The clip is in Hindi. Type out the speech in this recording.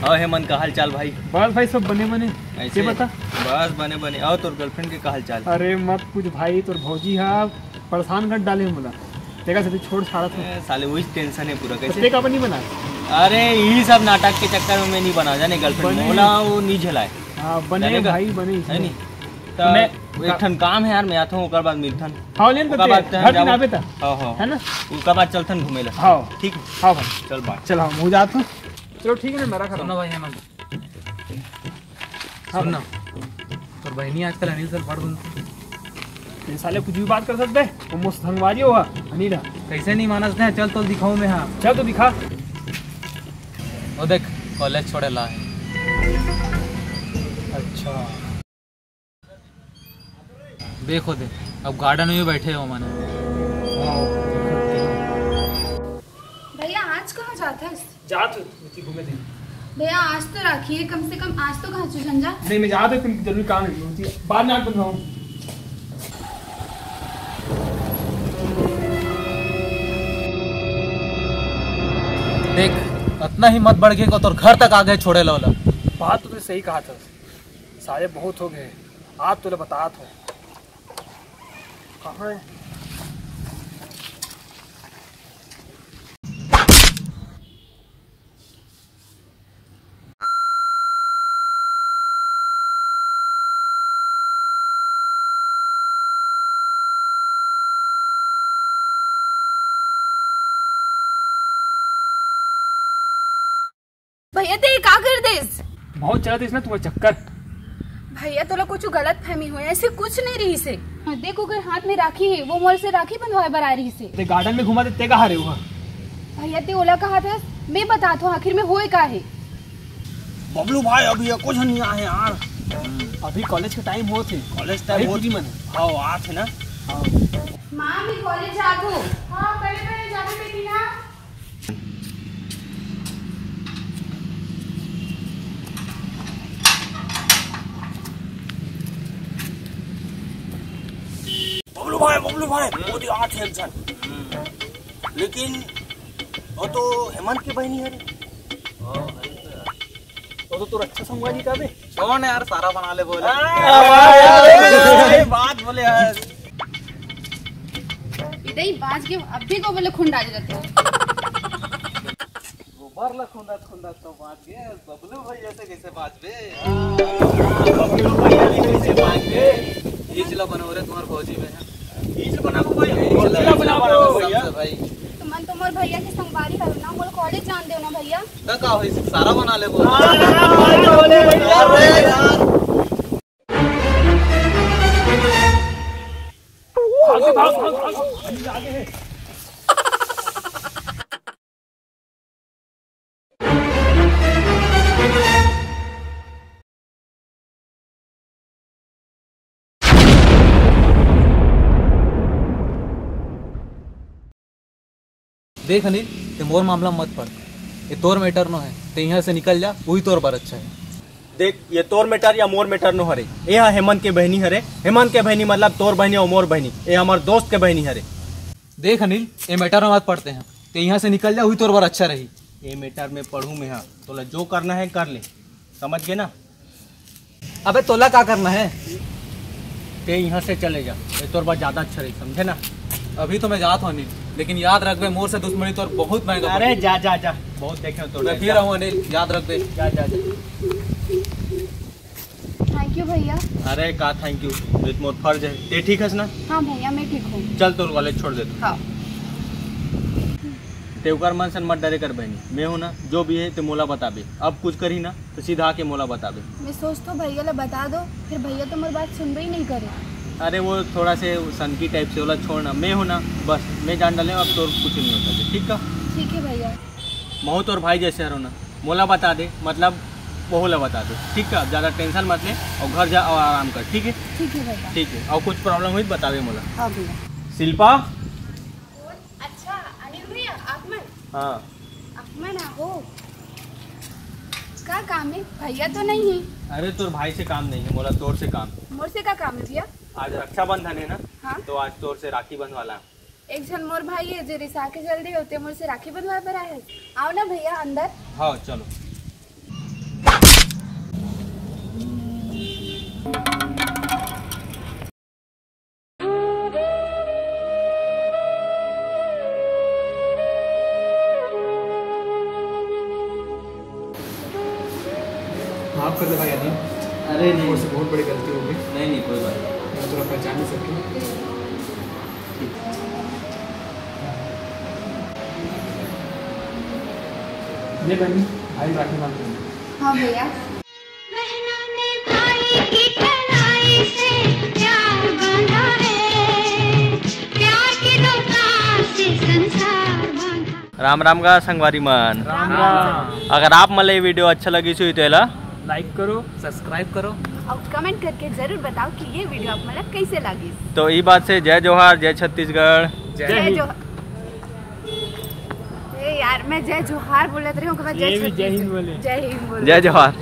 हाँ हेमंत का हाल चाल भाई? बस भाई सब बने बने ऐसे बता। बस बने बने। और तोर गर्लफ्रेंड के का हाल चाल? अरे मत कुछ भाई, तोर भौजी हा परेशान कर डाले बोला तेरा से छोड़ सारा तो साले वही टेंशन है पूरा। कैसे तेरे का नहीं बना? अरे यही सब नाटक के चक्कर में मैं नहीं बना जाने गर्लफ्रेंड बोला वो नहीं झेलाए। हाँ बने भाई बने है नहीं तो मैं एक ठन काम है यार, मैं आता हूँ ओकर बाद मिलथन। हाँ लेन ओकर बाद घर दिन आवे ता हाँ हाँ है ना, ओकर बाद चलथन घूमे ला। हाँ ठीक है हाँ भाई चल बाय। चल हाँ मुझे जात हूँ। चलो ठीक है ना मेरा सुनो भाई हेमंत, सुनना और बहनी आजकल अनिल सर पढ़ ये साले कुछ भी बात कर सकते हैं, वो मुझसे धनबाजी होगा अनिल कैसे नहीं मानस ने। चल तो दिखाऊं मैं। हाँ चल तो दिखा। वो देख कॉलेज छोड़े ला है। अच्छा देखो दे अब गार्डन में बैठे हो माने। भैया आज कहाँ जाता है? जात घूमे थे भैया आज तो रखिए, कम से कम आज तो कहाँ संजा। नहीं मैं जाता हूँ, जरूरी काम है होती है बाद में आकर बनाऊँ। देख इतना ही मत बढ़ के को तोर घर तक आ गए छोड़े ला। बात तो तूने सही कहा था, सारे बहुत हो गए। आप तुझे बता था कहाँ है? भैया ते का कर देस? बहुत चला इसमें तुम्हें चक्कर। भैया तोला कुछ गलत फहमी हो, ऐसे कुछ नहीं रही से। देखो अगर हाथ में राखी है, वो मोल से राखी बंधवाए बर आ रही से। ते गार्डन में घुमा देते कहाँ रहे हुआ? भैया ते ओला कहा था, मैं बता तो आखिर में होए का है। बबलू भाई अभी कुछ नहीं आए यार, अभी कॉलेज का टाइम हो थे। कॉलेज टाइम हो मन हाँ आत है ना। माँ भी कॉलेज जा दो। हाँ पहले पहले जाने बेटी ना। बबलू भाई बहुत आत है इंसान, लेकिन वो तो हेमंत की बहनी है। वो तो अच्छा समझा नहीं काबे। कौन है यार सारा बना ले बोले। बात बोले यार इधर ही बाज के अब भी को बोले खून डाले जाते हो। गोबर ला खुंदा खुंदा तो बात गए बबलू भाई ऐसे कैसे बात बे। बबलू भाई कैसे बात बे। ये चिला बनो रे तुम्हारे फौजी में है। बना भाई तो मन तुम्हारे भैया के संगवारी है ना, मोल कॉलेज जान दे ना भैया। का होई सारा बना ले बोल। आगे है। देख अनिल ते मोर मामला मत पड़, ये तोर मैटर नो है, ते यहाँ से निकल जा, वही तोर बार अच्छा है। देख ये तोर मैटर या मोर मैटर नो हरे, ये हेमंत के बहनी हरे। हेमंत के बहनी मतलब तोर बहनी और मोर बहनी, ये हमारे दोस्त के बहनी हरे। देख अनिल ये मैटर में मत पढ़ते हैं, ते यहाँ से निकल जा, वही तोर बार अच्छा रही। ये मैटर में पढ़ूँ मैं, हाँ तो जो करना है कर ले, समझ गए ना। अबे तोला क्या करना है? ते यहाँ से चले जा, ये तोर बार ज्यादा अच्छा रही, समझे ना। अभी तो मैं जात हूँ अनिल, लेकिन याद रख बे मोर से दुश्मनी तो बहुत महंगा। अरे जा जा जा, बहुत देखे तो मैं फिर रहूँ अनिल, याद रख बे। जा जा जा। थैंक यू भैया। अरे का थैंक यू, ये तो मोर फर्ज है। ते ठीक है ना? हाँ भैया मैं ठीक हूँ। चल तोर कॉलेज छोड़ दे तू। हाँ तेवकर मन सन मत डरे कर बहनी, मैं हूँ ना, जो भी है ते मोला बताबे। अब कुछ करी ना तो सीधा आके मोला बताबे। मैं सोचता हूँ भैया ला बता दो, फिर भैया तो मेरी बात सुन ही नहीं करे। अरे वो थोड़ा से सनकी टाइप से बोला छोड़ना, मैं हूँ ना, बस मैं जान डाले, अब तो कुछ नहीं होता। ठीक है? ठीक है भैया। महू तो और भाई जैसे हरो ना, मोला बता दे, मतलब बहुला बता दे। ठीक है? ज़्यादा टेंशन मत ले और घर जा और आराम कर। ठीक है? ठीक है भैया। ठीक है, और कुछ प्रॉब्लम हुई तो बता दे मोला। हाँ भैया। शिल्पा। अच्छा अनिल भैया आप में? हाँ आप में ना हो का काम है? भैया तो नहीं है। अरे तोर भाई से काम नहीं है, मोला तोर से काम। मोर से का काम है भैया? आज रक्षाबंधन है ना। हाँ? तो आज तोर से राखी बंधवाला। एक जन मोर भाई है जो रिसा के जल्दी होते मोर से राखी बंधवा पर आए। आओ ना भैया अंदर। हाँ चलो। माफ कर दे भाई अनिल, अरे मुझसे बहुत बड़ी गलती हो गई। नहीं कोई बात नहीं। मैं थोड़ा पहचान नहीं सकी। ये बहनी भाई राखी बांधते हैं। हाँ भैया। बहनों ने भाई की कलाई से प्यार बांधा है, प्यार की दुकान से संसार बांधा। राम राम का संगवारी मन। राम राम। अगर आप मला ये वीडियो अच्छा लगी तो याला लाइक करो, सब्सक्राइब करो और कमेंट करके जरूर बताओ कि ये वीडियो आप मला कैसे लगी। तो ये बात से जय जोहार, जय छत्तीसगढ़। जय हिंद। जोहार। यार मैं जय जोहार बोलत रही हूँ, ये भी जय हिंद बोले। जय हिंद बोले। जय जोहार।